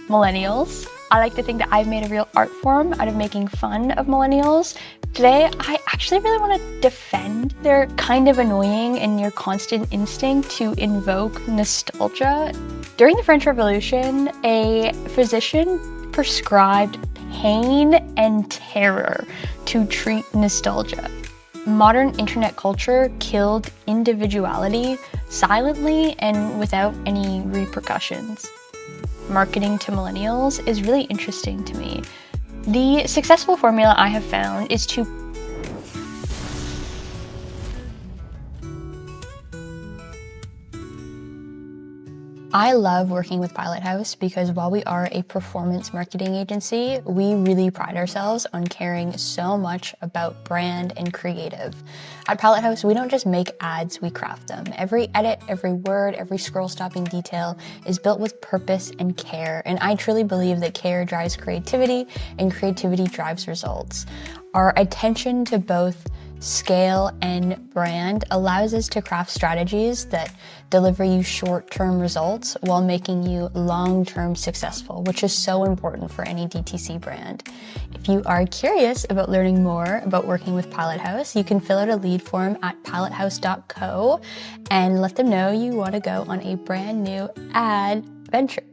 Millennials. I like to think that I've made a real art form out of making fun of millennials. Today, I actually really want to defend their kind of annoying and near constant instinct to invoke nostalgia. During the French Revolution, a physician prescribed pain and terror to treat nostalgia. Modern internet culture killed individuality silently and without any repercussions. Marketing to millennials is really interesting to me. The successful formula I have found is to I love working with Pilot House because while we are a performance marketing agency, we really pride ourselves on caring so much about brand and creative. At Pilot House, we don't just make ads, we craft them. Every edit, every word, every scroll-stopping detail is built with purpose and care, and I truly believe that care drives creativity and creativity drives results. Our attention to both scale and brand allows us to craft strategies that deliver you short-term results while making you long-term successful, which is so important for any DTC brand. If you are curious about learning more about working with Pilot House, you can fill out a lead form at pilothouse.co and let them know you want to go on a brand new ad venture.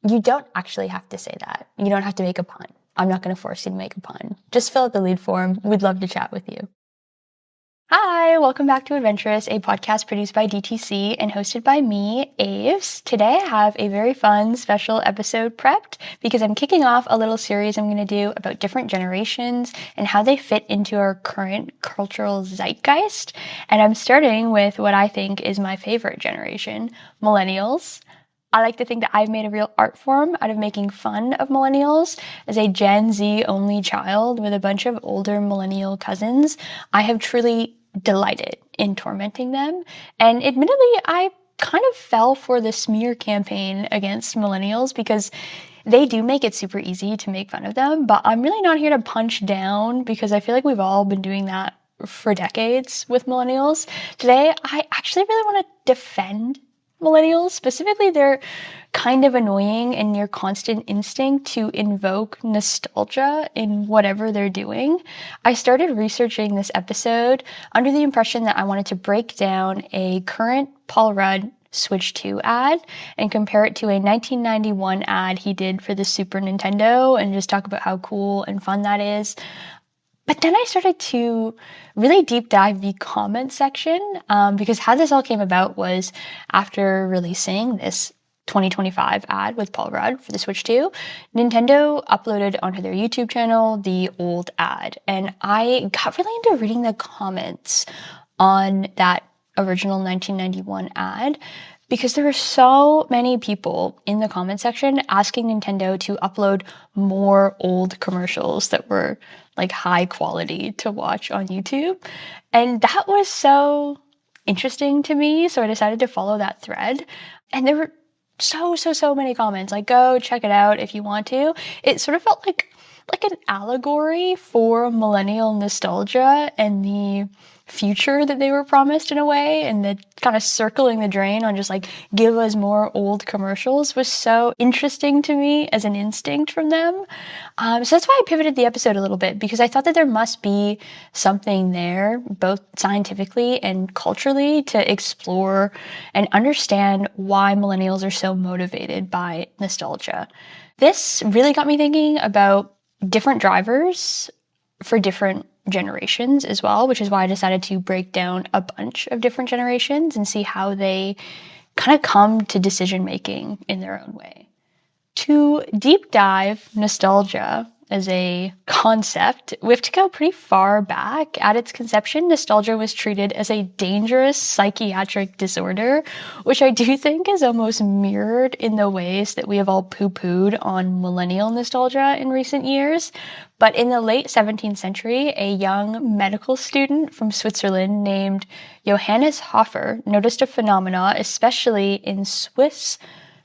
You don't actually have to say that. You don't have to make a pun. I'm not going to force you to make a pun. Just fill out the lead form. We'd love to chat with you. Hi, welcome back to Ad-venturous, a podcast produced by DTC and hosted by me, Aves. Today I have a very fun special episode prepped because I'm kicking off a little series I'm going to do about different generations and how they fit into our current cultural zeitgeist. And I'm starting with what I think is my favorite generation, Millennials. I like to think that I've made a real art form out of making fun of millennials. As a Gen Z only child with a bunch of older millennial cousins, I have truly delighted in tormenting them. And admittedly, I kind of fell for the smear campaign against millennials because they do make it super easy to make fun of them, but I'm really not here to punch down because I feel like we've all been doing that for decades with millennials. Today, I actually really want to defend millennials, specifically their kind of annoying and near constant instinct to invoke nostalgia in whatever they're doing. I started researching this episode under the impression that I wanted to break down a current Paul Rudd Switch 2 ad and compare it to a 1991 ad he did for the Super Nintendo and just talk about how cool and fun that is. But then I started to really deep dive the comment section because how this all came about was after releasing this 2025 ad with Paul Rudd for the Switch 2, Nintendo uploaded onto their YouTube channel the old ad. And I got really into reading the comments on that original 1991 ad because there were so many people in the comment section asking Nintendo to upload more old commercials that were like high quality to watch on YouTube. And that was so interesting to me. So I decided to follow that thread. And there were so many comments. Like, go check it out if you want to. It sort of felt like an allegory for millennial nostalgia and the future that they were promised in a way, and the kind of circling the drain on just like give us more old commercials was so interesting to me as an instinct from them. So that's why I pivoted the episode a little bit, because I thought that there must be something there, both scientifically and culturally, to explore and understand why millennials are so motivated by nostalgia. This really got me thinking about different drivers for different generations as well, which is why I decided to break down a bunch of different generations and see how they kind of come to decision making in their own way. To deep dive nostalgia as a concept, we have to go pretty far back. At its conception, nostalgia was treated as a dangerous psychiatric disorder, which I do think is almost mirrored in the ways that we have all poo-pooed on millennial nostalgia in recent years. But in the late 17th century, a young medical student from Switzerland named Johannes Hofer noticed a phenomena, especially in Swiss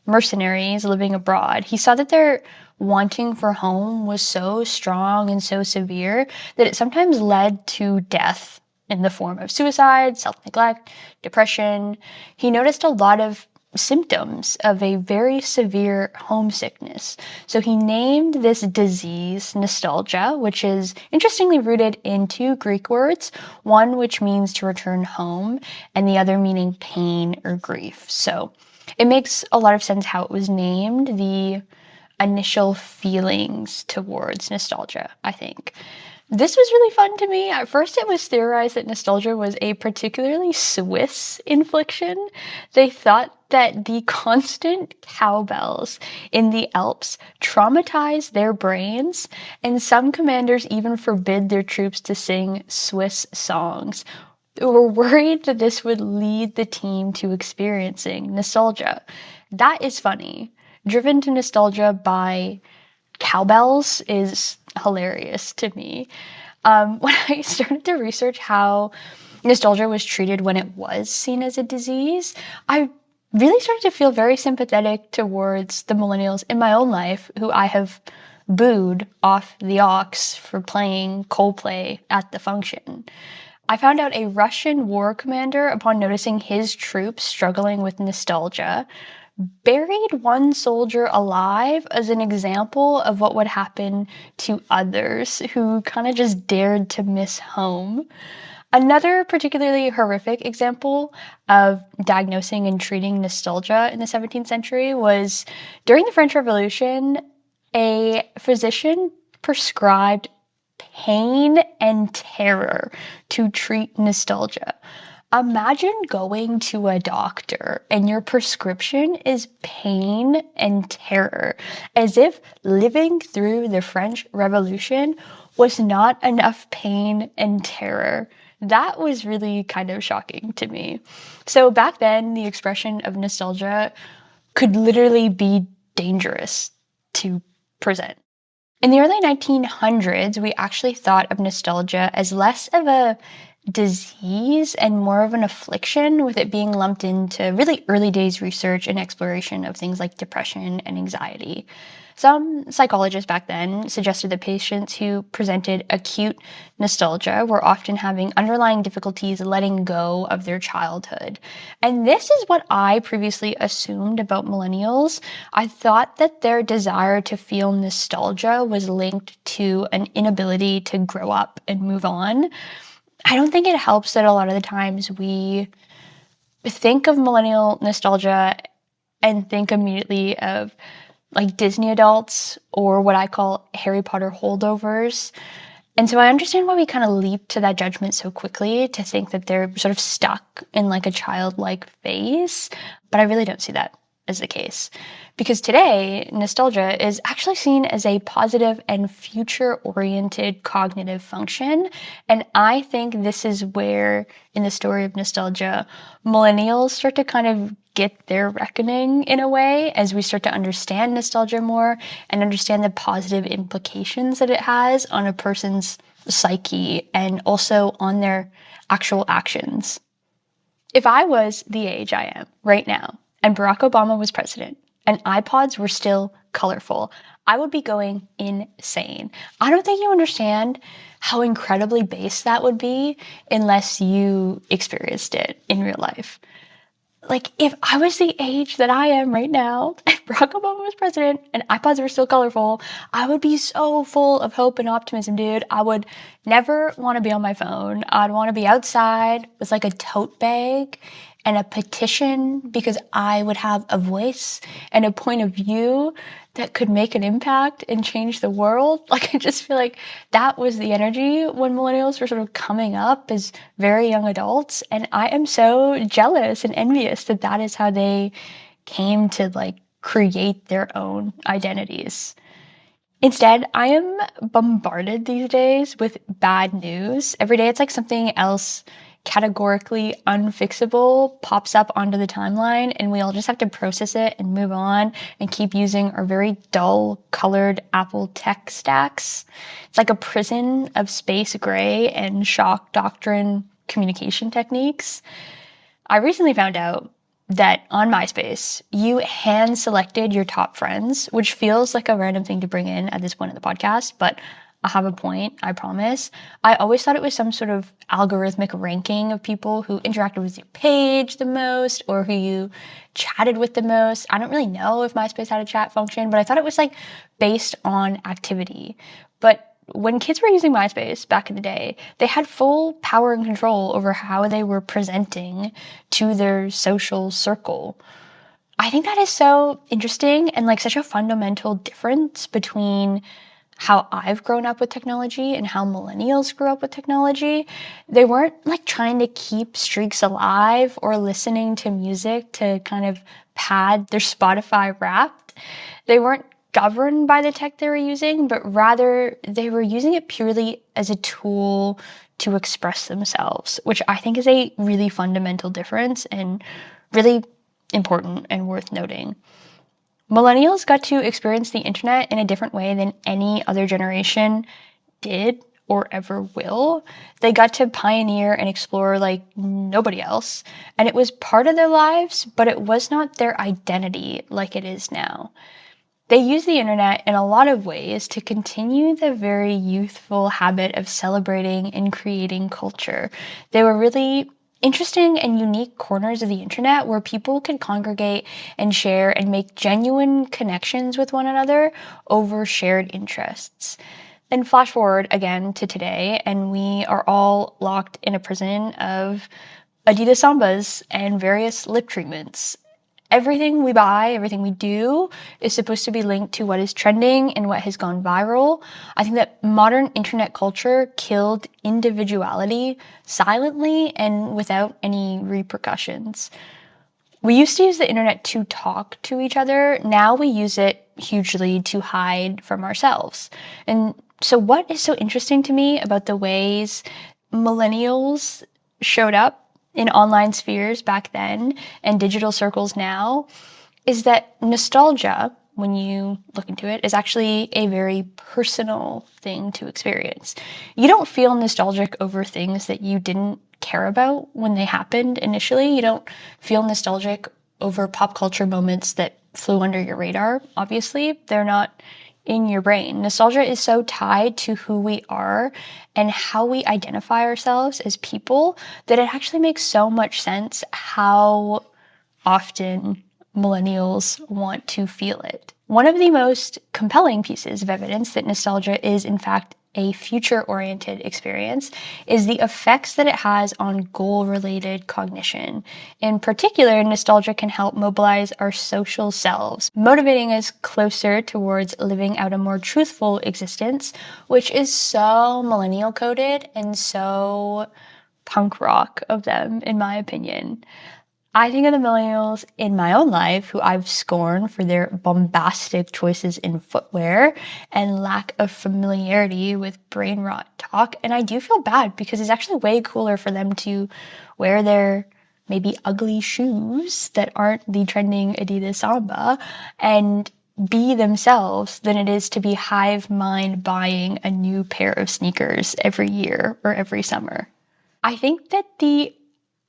mercenaries living abroad. He saw that their wanting for home was so strong and so severe that it sometimes led to death in the form of suicide, self-neglect, depression. He noticed a lot of symptoms of a very severe homesickness. So he named this disease nostalgia, which is interestingly rooted in two Greek words, one which means to return home, and the other meaning pain or grief. So it makes a lot of sense how it was named, the initial feelings towards nostalgia, I think. This was really fun to me. At first, it was theorized that nostalgia was a particularly Swiss infliction. They thought that the constant cowbells in the Alps traumatized their brains, and some commanders even forbid their troops to sing Swiss songs. They were worried that this would lead the team to experiencing nostalgia. That is funny. Driven to nostalgia by cowbells is hilarious to me. When I started to research how nostalgia was treated when it was seen as a disease, I really started to feel very sympathetic towards the millennials in my own life who I have booed off the aux for playing Coldplay at the function. I found out a Russian war commander, upon noticing his troops struggling with nostalgia, buried one soldier alive as an example of what would happen to others who kind of just dared to miss home. Another particularly horrific example of diagnosing and treating nostalgia in the 17th century was during the French Revolution, a physician prescribed pain and terror to treat nostalgia. Imagine going to a doctor and your prescription is pain and terror, as if living through the French Revolution was not enough pain and terror. That was really kind of shocking to me. So back then, the expression of nostalgia could literally be dangerous to present. In the early 1900s, we actually thought of nostalgia as less of a disease and more of an affliction, with it being lumped into really early days research and exploration of things like depression and anxiety. Some psychologists back then suggested that patients who presented acute nostalgia were often having underlying difficulties letting go of their childhood. And this is what I previously assumed about millennials. I thought that their desire to feel nostalgia was linked to an inability to grow up and move on. I don't think it helps that a lot of the times we think of millennial nostalgia and think immediately of like Disney adults or what I call Harry Potter holdovers. And so I understand why we kind of leap to that judgment so quickly to think that they're sort of stuck in like a childlike phase, but I really don't see that as the case. Because today, nostalgia is actually seen as a positive and future-oriented cognitive function. And I think this is where, in the story of nostalgia, millennials start to kind of get their reckoning in a way as we start to understand nostalgia more and understand the positive implications that it has on a person's psyche and also on their actual actions. If I was the age I am right now and Barack Obama was president and iPods were still colorful, I would be going insane. I don't think you understand how incredibly base that would be unless you experienced it in real life. Like, if I was the age that I am right now, if Barack Obama was president and iPods were still colorful, I would be so full of hope and optimism, dude. I would never want to be on my phone. I'd want to be outside with like a tote bag and a petition because I would have a voice and a point of view that could make an impact and change the world. Like, I just feel like that was the energy when millennials were sort of coming up as very young adults. And I am so jealous and envious that that is how they came to like create their own identities. Instead, I am bombarded these days with bad news. Every day it's like something else categorically unfixable pops up onto the timeline, and we all just have to process it and move on and keep using our very dull colored Apple tech stacks. It's like a prison of space gray and shock doctrine communication techniques. I recently found out that on MySpace, you hand selected your top friends, which feels like a random thing to bring in at this point in the podcast, but I have a point, I promise. I always thought it was some sort of algorithmic ranking of people who interacted with your page the most or who you chatted with the most. I don't really know if MySpace had a chat function, but I thought it was like based on activity. But when kids were using MySpace back in the day, they had full power and control over how they were presenting to their social circle. I think that is so interesting and like such a fundamental difference between how I've grown up with technology and how millennials grew up with technology. They weren't like trying to keep streaks alive or listening to music to kind of pad their Spotify Wrapped. They weren't governed by the tech they were using, but rather they were using it purely as a tool to express themselves, which I think is a really fundamental difference and really important and worth noting. Millennials got to experience the internet in a different way than any other generation did or ever will. They got to pioneer and explore like nobody else, and it was part of their lives, but it was not their identity like it is now. They use the internet in a lot of ways to continue the very youthful habit of celebrating and creating culture. They were really interesting and unique corners of the internet where people could congregate and share and make genuine connections with one another over shared interests. Then flash forward again to today, and we are all locked in a prison of Adidas Sambas and various lip treatments. Everything we buy, everything we do is supposed to be linked to what is trending and what has gone viral. I think that modern internet culture killed individuality silently and without any repercussions. We used to use the internet to talk to each other. Now we use it hugely to hide from ourselves. And so, what is so interesting to me about the ways millennials showed up in online spheres back then and digital circles now is that nostalgia, when you look into it, is actually a very personal thing to experience. You don't feel nostalgic over things that you didn't care about when they happened initially. You don't feel nostalgic over pop culture moments that flew under your radar, obviously. They're not in your brain. Nostalgia is so tied to who we are and how we identify ourselves as people that it actually makes so much sense how often millennials want to feel it. One of the most compelling pieces of evidence that nostalgia is, in fact, a future-oriented experience is the effects that it has on goal-related cognition. In particular, nostalgia can help mobilize our social selves, motivating us closer towards living out a more truthful existence, which is so millennial-coded and so punk rock of them, in my opinion. I think of the millennials in my own life who I've scorned for their bombastic choices in footwear and lack of familiarity with brain rot talk. And I do feel bad because it's actually way cooler for them to wear their maybe ugly shoes that aren't the trending Adidas Samba and be themselves than it is to be hive mind buying a new pair of sneakers every year or every summer. I think that the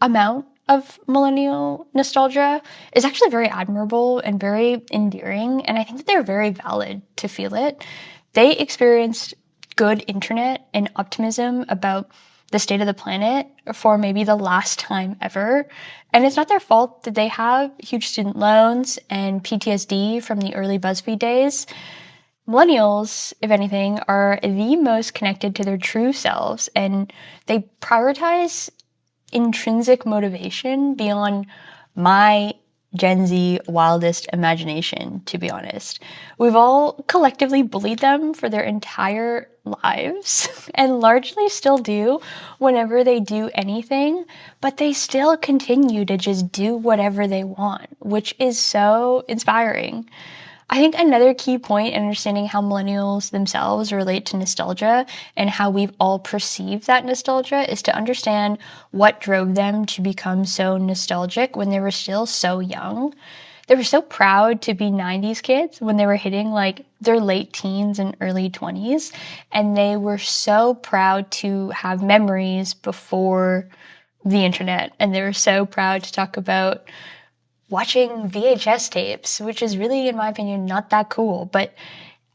amount of millennial nostalgia is actually very admirable and very endearing, and I think that they're very valid to feel it. They experienced good internet and optimism about the state of the planet for maybe the last time ever, and it's not their fault that they have huge student loans and PTSD from the early BuzzFeed days. Millennials, if anything, are the most connected to their true selves, and they prioritize intrinsic motivation beyond my Gen Z wildest imagination, to be honest. We've all collectively bullied them for their entire lives and largely still do whenever they do anything, but they still continue to just do whatever they want, which is so inspiring. I think another key point in understanding how millennials themselves relate to nostalgia and how we've all perceived that nostalgia is to understand what drove them to become so nostalgic when they were still so young. They were so proud to be 90s kids when they were hitting like their late teens and early 20s. And they were so proud to have memories before the internet. And they were so proud to talk about watching VHS tapes, which is really, in my opinion, not that cool. But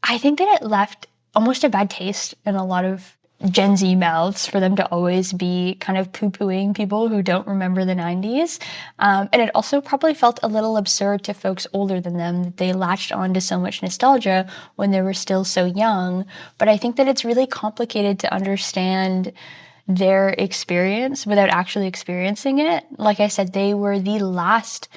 I think that it left almost a bad taste in a lot of Gen Z mouths for them to always be kind of poo-pooing people who don't remember the 90s. And it also probably felt a little absurd to folks older than them that they latched on to so much nostalgia when they were still so young. But I think that it's really complicated to understand their experience without actually experiencing it. Like I said, they were the last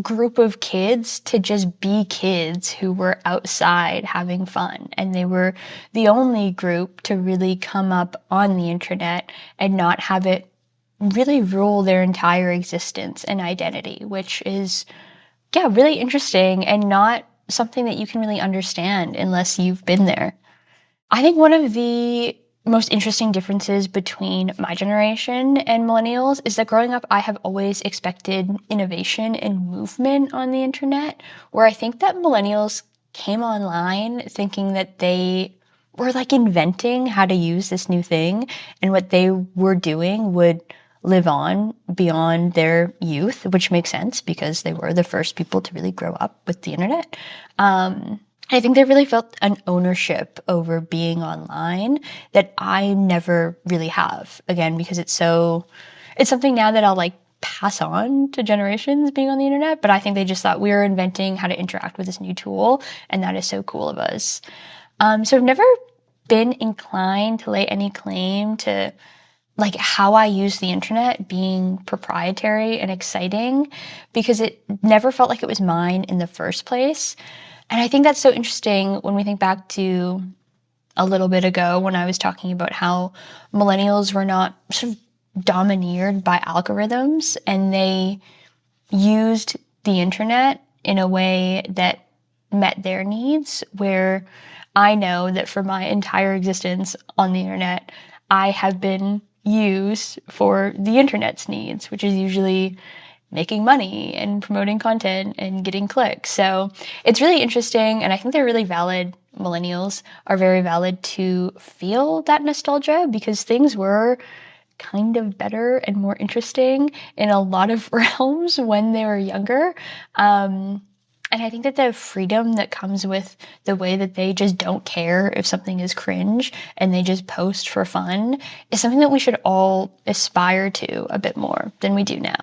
group of kids to just be kids who were outside having fun. And they were the only group to really come up on the internet and not have it really rule their entire existence and identity, which is, yeah, really interesting and not something that you can really understand unless you've been there. I think one of the most interesting differences between my generation and millennials is that growing up, I have always expected innovation and movement on the internet, where I think that millennials came online thinking that they were like inventing how to use this new thing, and what they were doing would live on beyond their youth, which makes sense because they were the first people to really grow up with the internet. I think they really felt an ownership over being online that I never really have. Again, because it's something now that I'll like pass on to generations being on the internet, but I think they just thought we were inventing how to interact with this new tool, and that is so cool of us. So I've never been inclined to lay any claim to like how I use the internet being proprietary and exciting, because it never felt like it was mine in the first place. And I think that's so interesting when we think back to a little bit ago when I was talking about how millennials were not sort of domineered by algorithms, and they used the internet in a way that met their needs, where I know that for my entire existence on the internet, I have been used for the internet's needs, which is usually making money and promoting content and getting clicks. So it's really interesting, and I think they're really valid. Millennials are very valid to feel that nostalgia, because things were kind of better and more interesting in a lot of realms when they were younger. And I think that the freedom that comes with the way that they just don't care if something is cringe and they just post for fun is something that we should all aspire to a bit more than we do now.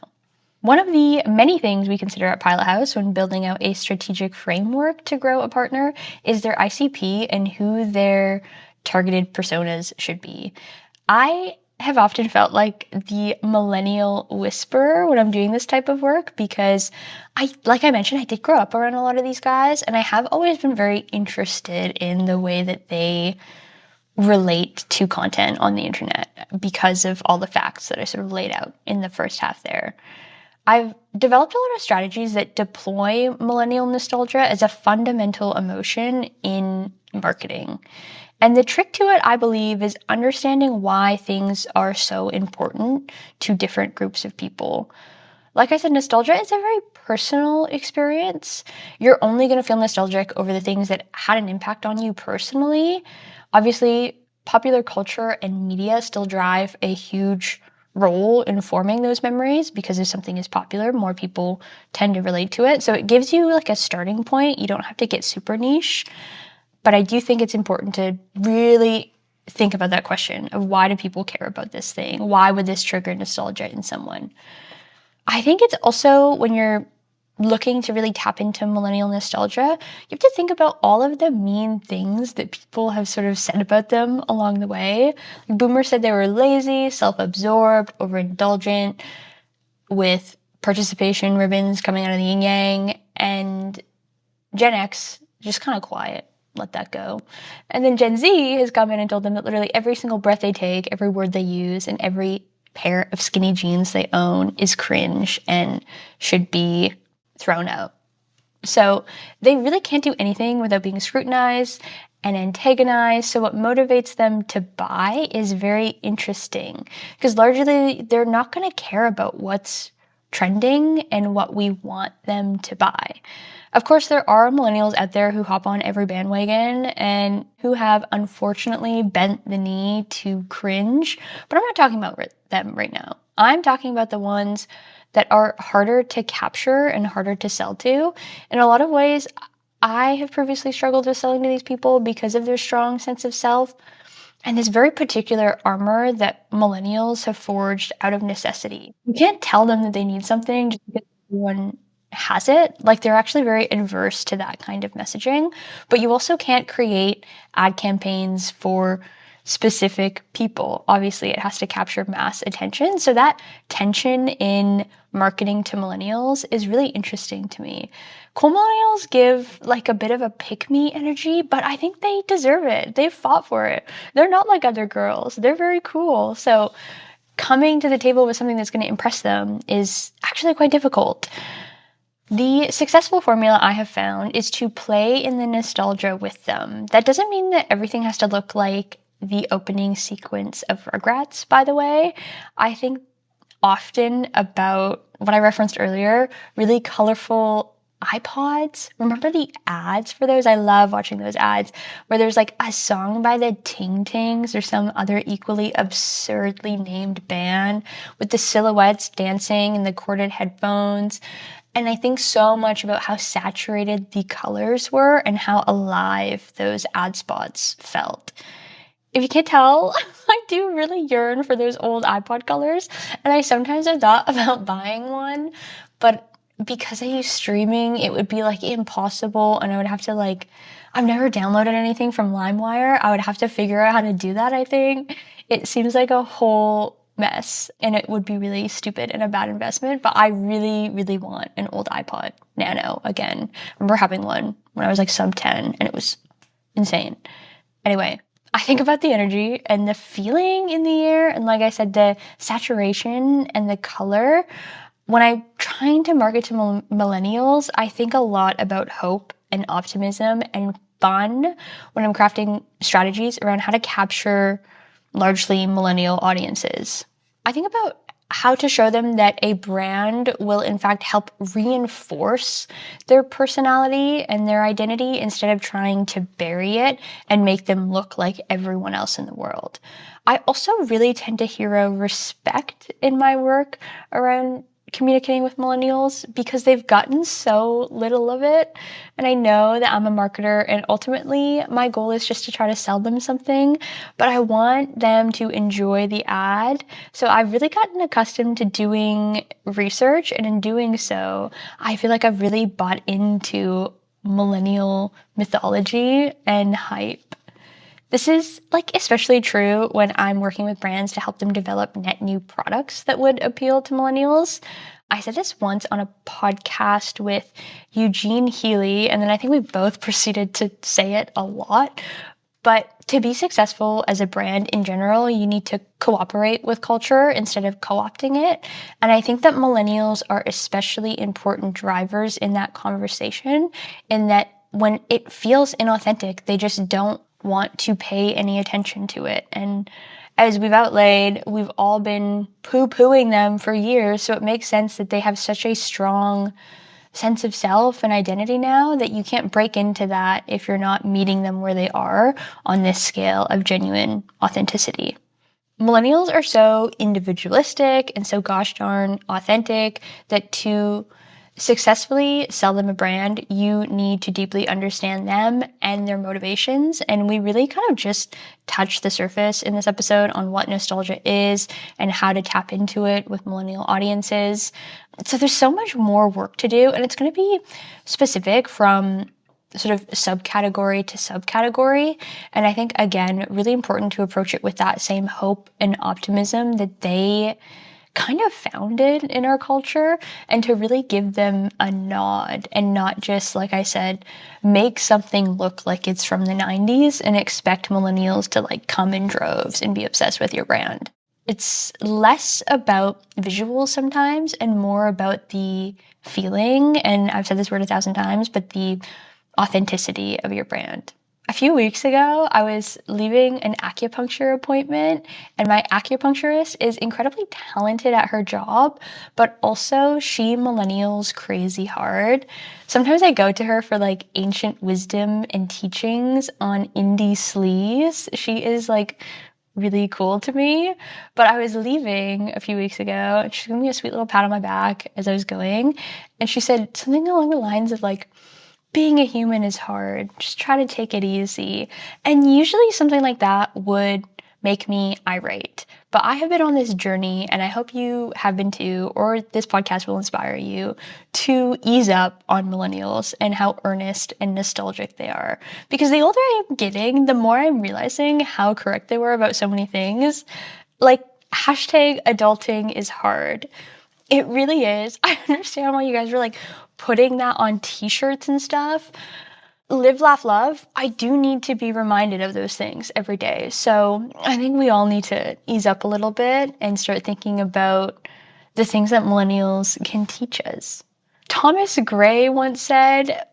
One of the many things we consider at Pilot House when building out a strategic framework to grow a partner is their ICP and who their targeted personas should be. I have often felt like the millennial whisperer when I'm doing this type of work, because like I mentioned, I did grow up around a lot of these guys, and I have always been very interested in the way that they relate to content on the internet because of all the facts that I sort of laid out in the first half there. I've developed a lot of strategies that deploy millennial nostalgia as a fundamental emotion in marketing. And the trick to it, I believe, is understanding why things are so important to different groups of people. Like I said, nostalgia is a very personal experience. You're only going to feel nostalgic over the things that had an impact on you personally. Obviously, popular culture and media still drive a huge role in forming those memories, because if something is popular, more people tend to relate to it. So it gives you like a starting point. You don't have to get super niche. But I do think it's important to really think about that question of, why do people care about this thing? Why would this trigger nostalgia in someone? I think it's also, when you're looking to really tap into millennial nostalgia, you have to think about all of the mean things that people have sort of said about them along the way. Like Boomers said they were lazy, self-absorbed, overindulgent, with participation ribbons coming out of the yin yang, and Gen X just kind of quiet. Let that go. And then Gen Z has come in and told them that literally every single breath they take, every word they use, and every pair of skinny jeans they own is cringe and should be thrown out. So they really can't do anything without being scrutinized and antagonized. So what motivates them to buy is very interesting, because largely they're not going to care about what's trending and what we want them to buy. Of course, there are millennials out there who hop on every bandwagon and who have unfortunately bent the knee to cringe, but I'm not talking about them right now. I'm talking about the ones that are harder to capture and harder to sell to. In a lot of ways, I have previously struggled with selling to these people because of their strong sense of self and this very particular armor that millennials have forged out of necessity. You can't tell them that they need something just because everyone has it. Like, they're actually very adverse to that kind of messaging. But you also can't create ad campaigns for specific people. Obviously, it has to capture mass attention. So that tension in marketing to millennials is really interesting to me. Cool millennials give like a bit of a pick me energy, but I think they deserve it. They've fought for it. They're not like other girls. They're very cool. So coming to the table with something that's going to impress them is actually quite difficult. The successful formula I have found is to play in the nostalgia with them. That doesn't mean that everything has to look like the opening sequence of Rugrats, by the way. I think often about what I referenced earlier, really colorful iPods. Remember the ads for those? I love watching those ads where there's like a song by the Ting Tings or some other equally absurdly named band with the silhouettes dancing and the corded headphones. And I think so much about how saturated the colors were and how alive those ad spots felt. If you can't tell, I do really yearn for those old iPod colors, and I sometimes have thought about buying one, but because I use streaming, it would be like impossible, and I would have to like, I've never downloaded anything from LimeWire. I would have to figure out how to do that, I think. It seems like a whole mess, and it would be really stupid and a bad investment, but I really, really want an old iPod Nano again. I remember having one when I was like sub 10, and it was insane. Anyway, I think about the energy and the feeling in the air, and like I said, the saturation and the color. When I'm trying to market to millennials, I think a lot about hope and optimism and fun when I'm crafting strategies around how to capture largely millennial audiences. I think about how to show them that a brand will in fact help reinforce their personality and their identity instead of trying to bury it and make them look like everyone else in the world. I also really tend to hero respect in my work around communicating with millennials because they've gotten so little of it. And I know that I'm a marketer and ultimately my goal is just to try to sell them something, but I want them to enjoy the ad. So I've really gotten accustomed to doing research, and in doing so, I feel like I've really bought into millennial mythology and hype. This is like especially true when I'm working with brands to help them develop net new products that would appeal to millennials. I said this once on a podcast with Eugene Healy, and then I think we both proceeded to say it a lot. But to be successful as a brand in general, you need to cooperate with culture instead of co-opting it. And I think that millennials are especially important drivers in that conversation, in that when it feels inauthentic, they just don't want to pay any attention to it. And as we've outlaid, we've all been poo-pooing them for years, so it makes sense that they have such a strong sense of self and identity now that you can't break into that if you're not meeting them where they are on this scale of genuine authenticity. Millennials are so individualistic and so gosh darn authentic that to successfully sell them a brand, you need to deeply understand them and their motivations. And we really kind of just touched the surface in this episode on what nostalgia is and how to tap into it with millennial audiences. So there's so much more work to do, and it's going to be specific from sort of subcategory to subcategory. And I think, again, really important to approach it with that same hope and optimism that they kind of founded in our culture, and to really give them a nod and not just, like I said, make something look like it's from the 90s and expect millennials to like come in droves and be obsessed with your brand. It's less about visuals sometimes and more about the feeling, and I've said this word 1,000 times, but the authenticity of your brand. A few weeks ago, I was leaving an acupuncture appointment, and my acupuncturist is incredibly talented at her job, but also she millennials crazy hard. Sometimes I go to her for like ancient wisdom and teachings on indie sleaze. She is like really cool to me. But I was leaving a few weeks ago, and she gave me a sweet little pat on my back as I was going, and she said something along the lines of like, being a human is hard. Just try to take it easy. And usually something like that would make me irate. But I have been on this journey, and I hope you have been too, or this podcast will inspire you to ease up on millennials and how earnest and nostalgic they are. Because the older I'm getting, the more I'm realizing how correct they were about so many things. Like, hashtag adulting is hard. It really is. I understand why you guys are like putting that on t-shirts and stuff. Live, laugh, love. I do need to be reminded of those things every day. So I think we all need to ease up a little bit and start thinking about the things that millennials can teach us. Thomas Gray once said,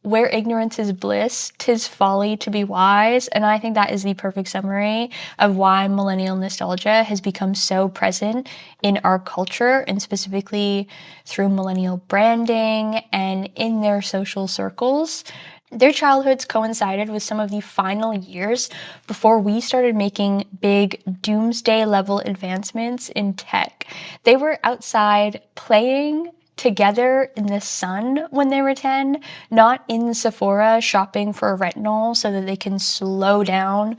"Where ignorance is bliss, 'tis folly to be wise." And I think that is the perfect summary of why millennial nostalgia has become so present in our culture, and specifically through millennial branding and in their social circles. Their childhoods coincided with some of the final years before we started making big doomsday level advancements in tech. They were outside playing together in the sun when they were 10, not in Sephora shopping for a retinol so that they can slow down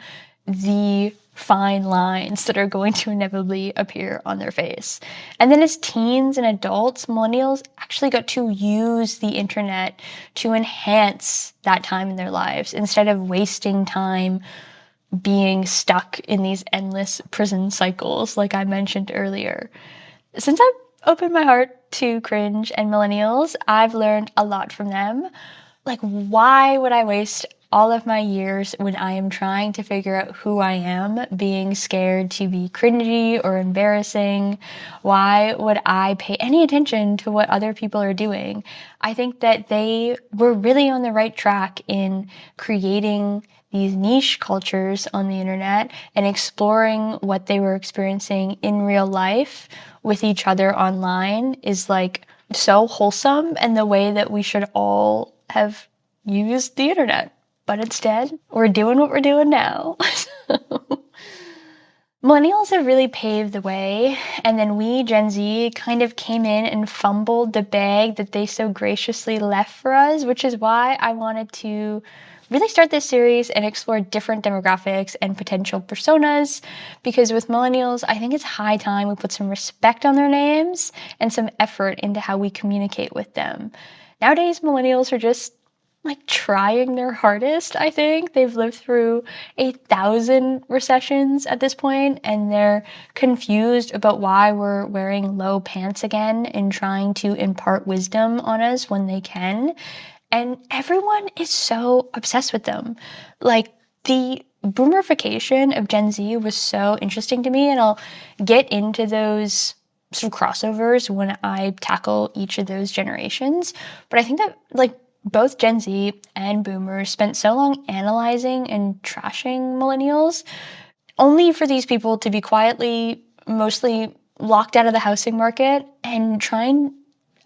the fine lines that are going to inevitably appear on their face. And then as teens and adults, millennials actually got to use the internet to enhance that time in their lives instead of wasting time being stuck in these endless prison cycles like I mentioned earlier. Since I've opened my heart to Cringe and Millennials, I've learned a lot from them. Like, why would I waste all of my years when I am trying to figure out who I am, being scared to be cringy or embarrassing? Why would I pay any attention to what other people are doing? I think that they were really on the right track in creating these niche cultures on the internet and exploring what they were experiencing in real life with each other online is like so wholesome, and the way that we should all have used the internet. But instead, we're doing what we're doing now. Millennials have really paved the way, and then we, Gen Z, kind of came in and fumbled the bag that they so graciously left for us, which is why I wanted to really start this series and explore different demographics and potential personas, because with millennials, I think it's high time we put some respect on their names and some effort into how we communicate with them. Nowadays, millennials are just like trying their hardest, I think. They've lived through 1,000 recessions at this point, and they're confused about why we're wearing low pants again and trying to impart wisdom on us when they can. And everyone is so obsessed with them. Like, the boomerification of Gen Z was so interesting to me, and I'll get into those sort of crossovers when I tackle each of those generations. But I think that, like, both Gen Z and boomers spent so long analyzing and trashing millennials, only for these people to be quietly, mostly locked out of the housing market and trying,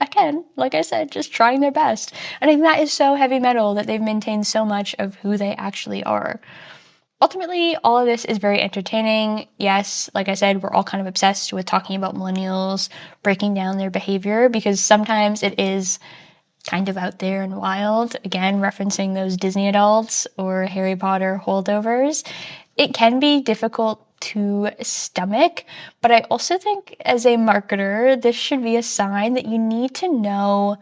again, like I said, just trying their best. And I think that is so heavy metal that they've maintained so much of who they actually are. Ultimately, all of this is very entertaining. Yes, like I said, we're all kind of obsessed with talking about millennials, breaking down their behavior, because sometimes it is kind of out there and wild. Again, referencing those Disney adults or Harry Potter holdovers. It can be difficult to stomach, but I also think as a marketer, this should be a sign that you need to know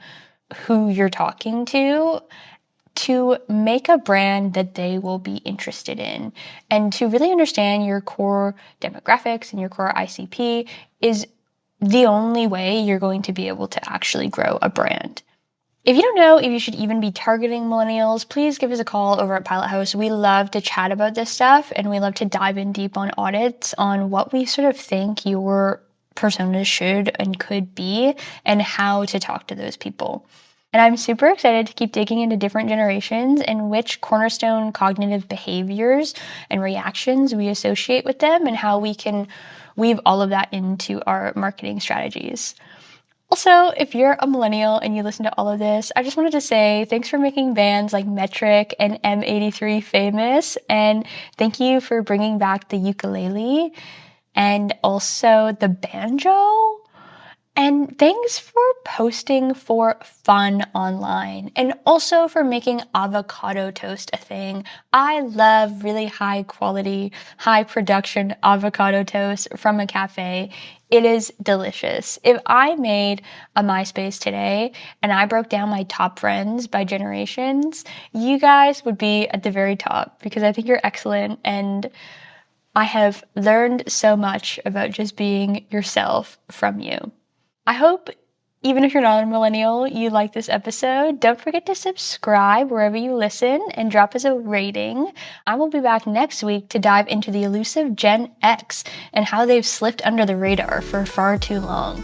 who you're talking to make a brand that they will be interested in. And to really understand your core demographics and your core ICP is the only way you're going to be able to actually grow a brand. If you don't know if you should even be targeting millennials, please give us a call over at Pilot House. We love to chat about this stuff, and we love to dive in deep on audits on what we sort of think your personas should and could be and how to talk to those people. And I'm super excited to keep digging into different generations and which cornerstone cognitive behaviors and reactions we associate with them and how we can weave all of that into our marketing strategies. Also, if you're a millennial and you listen to all of this, I just wanted to say thanks for making bands like Metric and M83 famous, and thank you for bringing back the ukulele and also the banjo. And thanks for posting for fun online and also for making avocado toast a thing. I love really high quality, high production avocado toast from a cafe. It is delicious. If I made a MySpace today and I broke down my top friends by generations, you guys would be at the very top because I think you're excellent and I have learned so much about just being yourself from you. I hope, even if you're not a millennial, you like this episode. Don't forget to subscribe wherever you listen and drop us a rating. I will be back next week to dive into the elusive Gen X and how they've slipped under the radar for far too long.